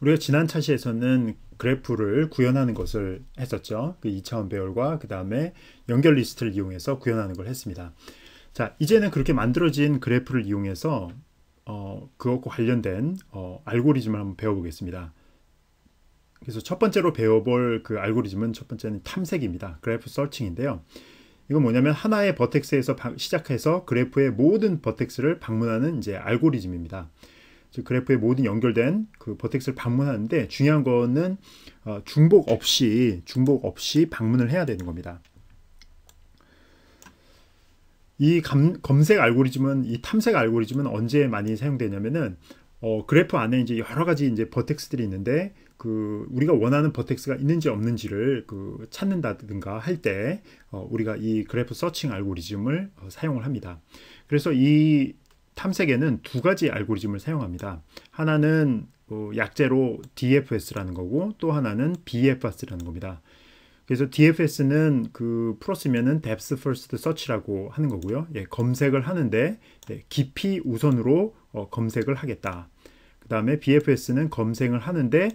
우리가 지난 차시에서는 그래프를 구현하는 것을 했었죠. 그 2차원 배열과 그 다음에 연결 리스트를 이용해서 구현하는 걸 했습니다. 자, 이제는 그렇게 만들어진 그래프를 이용해서 그것과 관련된 알고리즘을 한번 배워보겠습니다. 그래서 첫 번째로 배워볼 그 알고리즘은 첫 번째는 탐색입니다. 그래프 서칭인데요. 이건 뭐냐면 하나의 버텍스에서 시작해서 그래프의 모든 버텍스를 방문하는 이제 알고리즘입니다. 즉 그래프의 모든 연결된 그 버텍스를 방문하는데 중요한 거는 중복 없이 방문을 해야 되는 겁니다. 이 검색 알고리즘은 이 탐색 알고리즘은 언제 많이 사용되냐면은 그래프 안에 이제 여러 가지 이제 버텍스들이 있는데 그 우리가 원하는 버텍스가 있는지 없는지를 그 찾는다든가 할 때 우리가 이 그래프 서칭 알고리즘을 사용을 합니다. 그래서 이 탐색에는 두 가지 알고리즘을 사용합니다. 하나는 약제로 DFS라는 거고 또 하나는 BFS라는 겁니다. 그래서 DFS는 그 풀었으면은 Depth First Search라고 하는 거고요. 예, 검색을 하는데 깊이 우선으로 검색을 하겠다. 그 다음에 BFS는 검색을 하는데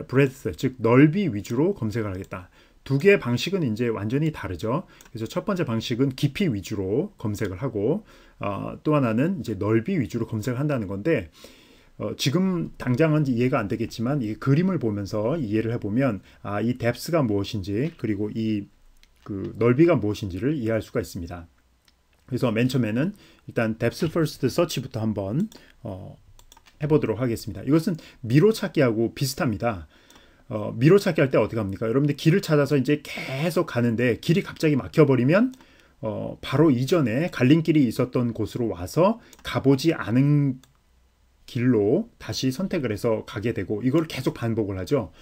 breadth, 즉 넓이 위주로 검색을 하겠다. 두 개의 방식은 이제 완전히 다르죠. 그래서 첫 번째 방식은 깊이 위주로 검색을 하고 또 하나는 이제 넓이 위주로 검색을 한다는 건데 지금 당장은 이해가 안 되겠지만 이 그림을 보면서 이해를 해보면 이 depth가 무엇인지 그리고 이 그 넓이가 무엇인지를 이해할 수가 있습니다. 그래서 맨 처음에는 일단 depth first search부터 한번 해보도록 하겠습니다. 이것은 미로 찾기하고 비슷합니다. 미로 찾기 할 때 어떻게 합니까? 여러분들 길을 찾아서 이제 계속 가는데 길이 갑자기 막혀버리면 바로 이전에 갈림길이 있었던 곳으로 와서 가보지 않은 길로 다시 선택을 해서 가게 되고 이걸 계속 반복을 하죠.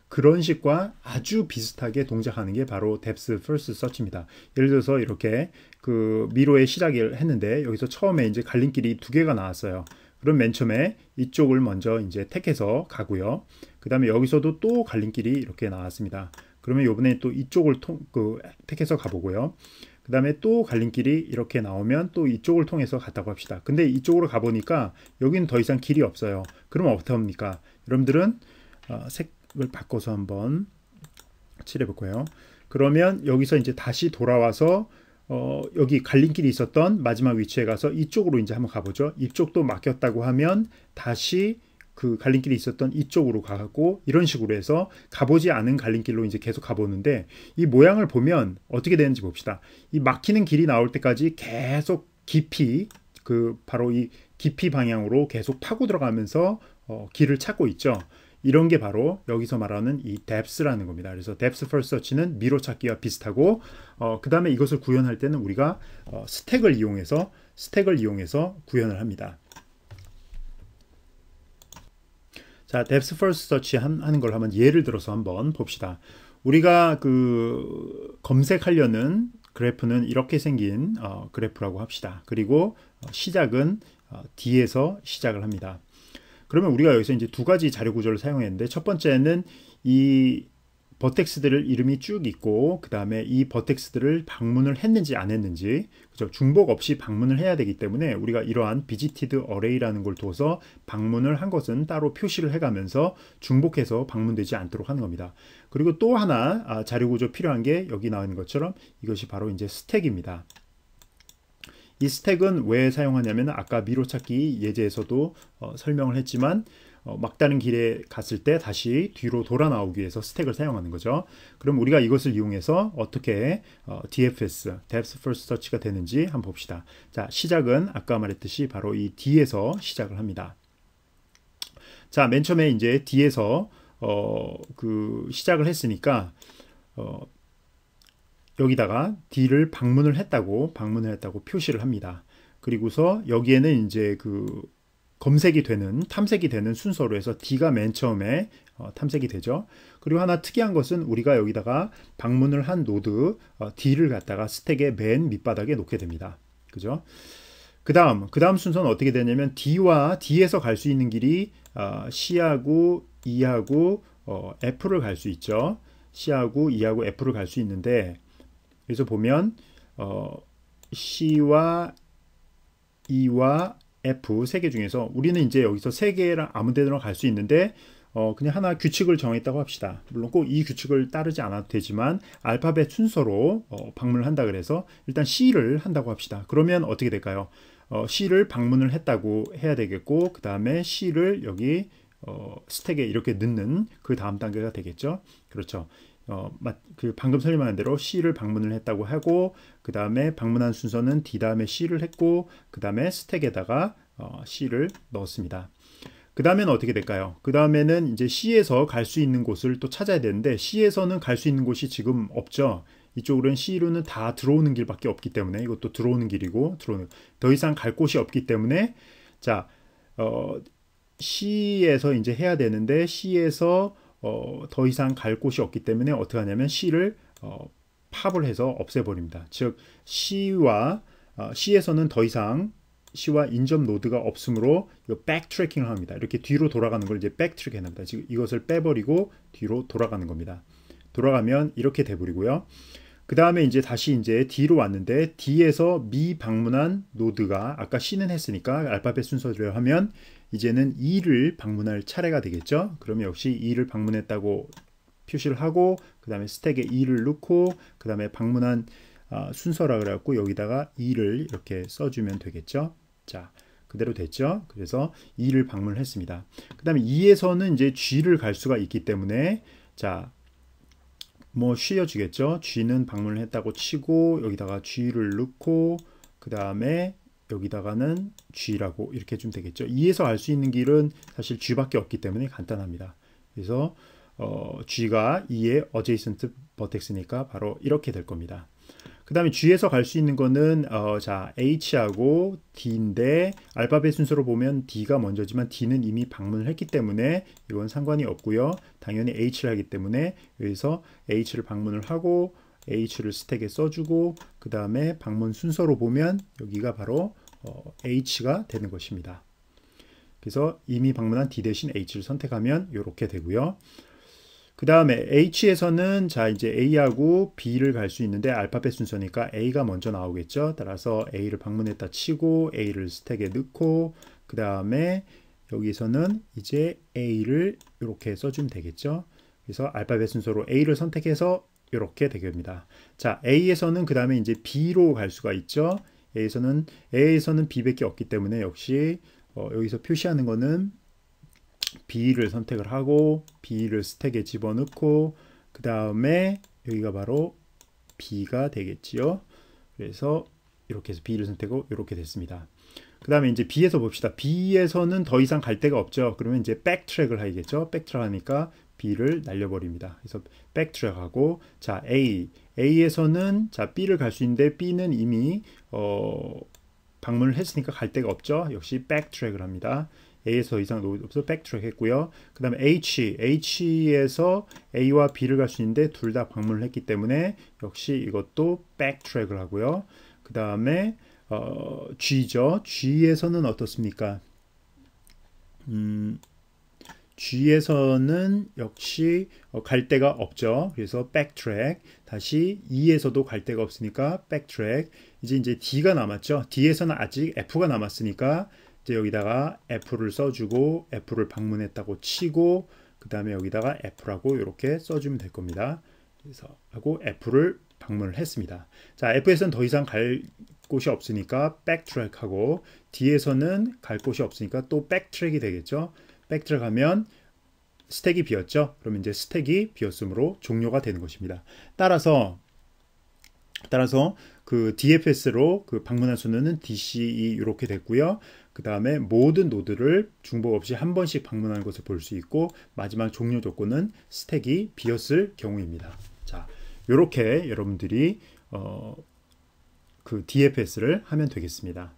그런 식과 아주 비슷하게 동작하는 게 바로 Depth First Search입니다. 예를 들어서 이렇게 그 미로의 시작을 했는데 여기서 처음에 이제 갈림길이 두 개가 나왔어요. 그럼 맨 처음에 이쪽을 먼저 이제 택해서 가고요. 그 다음에 여기서도 또 갈림길이 이렇게 나왔습니다. 그러면 이번에 또 이쪽을 택해서 가보고요. 그 다음에 또 갈림길이 이렇게 나오면 또 이쪽을 통해서 갔다고 합시다. 근데 이쪽으로 가보니까 여기는 더 이상 길이 없어요. 그러면 어떻게 합니까? 여러분들은 색을 바꿔서 한번 칠해볼 거예요. 그러면 여기서 이제 다시 돌아와서 여기 갈림길이 있었던 마지막 위치에 가서 이쪽으로 이제 한번 가보죠. 이쪽도 막혔다고 하면 다시 그 갈림길이 있었던 이쪽으로 가고 이런 식으로 해서 가보지 않은 갈림길로 이제 계속 가보는데 이 모양을 보면 어떻게 되는지 봅시다. 이 막히는 길이 나올 때까지 계속 깊이 그 바로 이 깊이 방향으로 계속 파고 들어가면서 길을 찾고 있죠. 이런 게 바로 여기서 말하는 이 depth라는 겁니다. 그래서 depth first search는 미로 찾기와 비슷하고 그 다음에 이것을 구현할 때는 우리가 스택을 이용해서 구현을 합니다. 자, depth first search 하는 걸 한번 예를 들어서 한번 봅시다. 우리가 그 검색하려는 그래프는 이렇게 생긴 그래프라고 합시다. 그리고 시작은 D에서 시작을 합니다. 그러면 우리가 여기서 이제 두 가지 자료 구조를 사용했는데 첫 번째는 이 버텍스들을 이름이 쭉 있고 그 다음에 이 버텍스들을 방문을 했는지 안 했는지 그죠? 중복 없이 방문을 해야 되기 때문에 우리가 이러한 visited array라는 걸 둬서 방문을 한 것은 따로 표시를 해가면서 중복해서 방문되지 않도록 하는 겁니다. 그리고 또 하나 자료 구조 필요한 게 여기 나와 있는 것처럼 이것이 바로 이제 스택입니다. 이 스택은 왜 사용하냐면 아까 미로 찾기 예제에서도 설명을 했지만 막다른 길에 갔을 때 다시 뒤로 돌아 나오기 위해서 스택을 사용하는 거죠. 그럼 우리가 이것을 이용해서 어떻게 DFS, Depth First Search가 되는지 한번 봅시다. 자, 시작은 아까 말했듯이 바로 이 D에서 시작을 합니다. 자, 맨 처음에 이제 D에서 그 시작을 했으니까 여기다가 D를 방문을 했다고 표시를 합니다. 그리고서 여기에는 이제 그 검색이 되는 탐색이 되는 순서로 해서 D가 맨 처음에 탐색이 되죠. 그리고 하나 특이한 것은 우리가 여기다가 방문을 한 노드 D를 갖다가 스택의 맨 밑바닥에 놓게 됩니다. 그죠? 그 다음 순서는 어떻게 되냐면 D와 D에서 갈 수 있는 길이 C하고 E하고 F를 갈 수 있죠. C하고 E하고 F를 갈 수 있는데 그래서 보면 C와 E와 F 세 개 중에서 우리는 이제 여기서 세 개랑 아무 데나 갈 수 있는데 그냥 하나 규칙을 정했다고 합시다. 물론 꼭 이 규칙을 따르지 않아도 되지만 알파벳 순서로 방문을 한다 그래서 일단 C를 한다고 합시다. 그러면 어떻게 될까요? C를 방문을 했다고 해야 되겠고 그 다음에 C를 여기 스택에 이렇게 넣는 그 다음 단계가 되겠죠. 그렇죠. 그 방금 설명한 대로 C를 방문을 했다고 하고 그 다음에 방문한 순서는 D 다음에 C를 했고 그 다음에 스택에다가 C를 넣었습니다. 그 다음에는 어떻게 될까요? 그 다음에는 이제 C에서 갈 수 있는 곳을 또 찾아야 되는데 C에서는 갈 수 있는 곳이 지금 없죠. 이쪽으로는 C로는 다 들어오는 길밖에 없기 때문에 이것도 들어오는 길이고 더 이상 갈 곳이 없기 때문에 자 C에서 이제 해야 되는데 C에서 더 이상 갈 곳이 없기 때문에 어떻게 하냐면 C를 팝을 해서 없애버립니다. 즉 C에서는 더 이상 C와 인접 노드가 없으므로 백트래킹을 합니다. 이렇게 뒤로 돌아가는 걸 이제 백트래킹 합니다. 지금 이것을 빼버리고 뒤로 돌아가는 겁니다. 돌아가면 이렇게 돼버리고요. 그 다음에 이제 다시 이제 D로 왔는데 D에서 미방문한 노드가 아까 C는 했으니까 알파벳 순서대로 하면 이제는 E를 방문할 차례가 되겠죠. 그러면 역시 E를 방문했다고 표시를 하고 그 다음에 스택에 E를 넣고 그 다음에 방문한 순서라 그래갖고 여기다가 E를 이렇게 써주면 되겠죠. 자, 그대로 됐죠. 그래서 E를 방문을 했습니다. 그 다음에 E에서는 이제 G를 갈 수가 있기 때문에 자, 뭐 쉬어주겠죠. G는 방문을 했다고 치고 여기다가 G를 넣고 그 다음에 여기다가는 G라고 이렇게 해주면 되겠죠. E에서 알 수 있는 길은 사실 G밖에 없기 때문에 간단합니다. 그래서 G가 E의 adjacent vertex니까 바로 이렇게 될 겁니다. 그 다음에 G에서 갈 수 있는 거는 자 H하고 D인데 알파벳 순서로 보면 D가 먼저지만 D는 이미 방문을 했기 때문에 이건 상관이 없고요. 당연히 H를 하기 때문에 여기서 H를 방문을 하고 H를 스택에 써주고 그 다음에 방문 순서로 보면 여기가 바로 H가 되는 것입니다. 그래서 이미 방문한 D 대신 H를 선택하면 이렇게 되고요. 그 다음에 H에서는 자 이제 A하고 B를 갈 수 있는데 알파벳 순서니까 A가 먼저 나오겠죠. 따라서 A를 방문했다 치고 A를 스택에 넣고 그 다음에 여기서는 이제 A를 이렇게 써주면 되겠죠. 그래서 알파벳 순서로 A를 선택해서 이렇게 되겠습니다. 자 A에서는 그 다음에 이제 B로 갈 수가 있죠. A에서는 B밖에 없기 때문에 역시 여기서 표시하는 거는 B를 선택을 하고 B를 스택에 집어넣고 그 다음에 여기가 바로 B가 되겠지요. 그래서 이렇게 해서 B를 선택하고 이렇게 됐습니다. 그 다음에 이제 B에서 봅시다. B에서는 더 이상 갈 데가 없죠. 그러면 이제 백트랙을 하겠죠. 백트랙 하니까 B를 날려버립니다. 그래서 백트랙하고 자 A에서는 자 B를 갈 수 있는데 B는 이미 방문을 했으니까 갈 데가 없죠. 역시 백트랙을 합니다. A에서 이상 없어 백트랙 했고요. 그 다음에 H에서 A와 B를 갈 수 있는데 둘 다 방문을 했기 때문에 역시 이것도 백트랙을 하고요. 그 다음에 G죠. G에서는 어떻습니까? G에서는 역시 갈 데가 없죠. 그래서 백트랙. 다시 E에서도 갈 데가 없으니까 백트랙. 이제 D가 남았죠. D에서는 아직 F가 남았으니까 이제 여기다가 F를 써주고 F를 방문했다고 치고 그 다음에 여기다가 F라고 이렇게 써주면 될 겁니다. 그래서 하고 F를 방문을 했습니다. 자, F에서는 더 이상 갈 곳이 없으니까 백트랙하고 D에서는 갈 곳이 없으니까 또 백트랙이 되겠죠. 백트랙 하면 스택이 비었죠. 그러면 이제 스택이 비었으므로 종료가 되는 것입니다. 따라서 그 DFS로 그 방문한 수는 DCE 이렇게 됐고요. 그 다음에 모든 노드를 중복 없이 한 번씩 방문하는 것을 볼 수 있고 마지막 종료 조건은 스택이 비었을 경우입니다. 자, 이렇게 여러분들이 그 DFS를 하면 되겠습니다.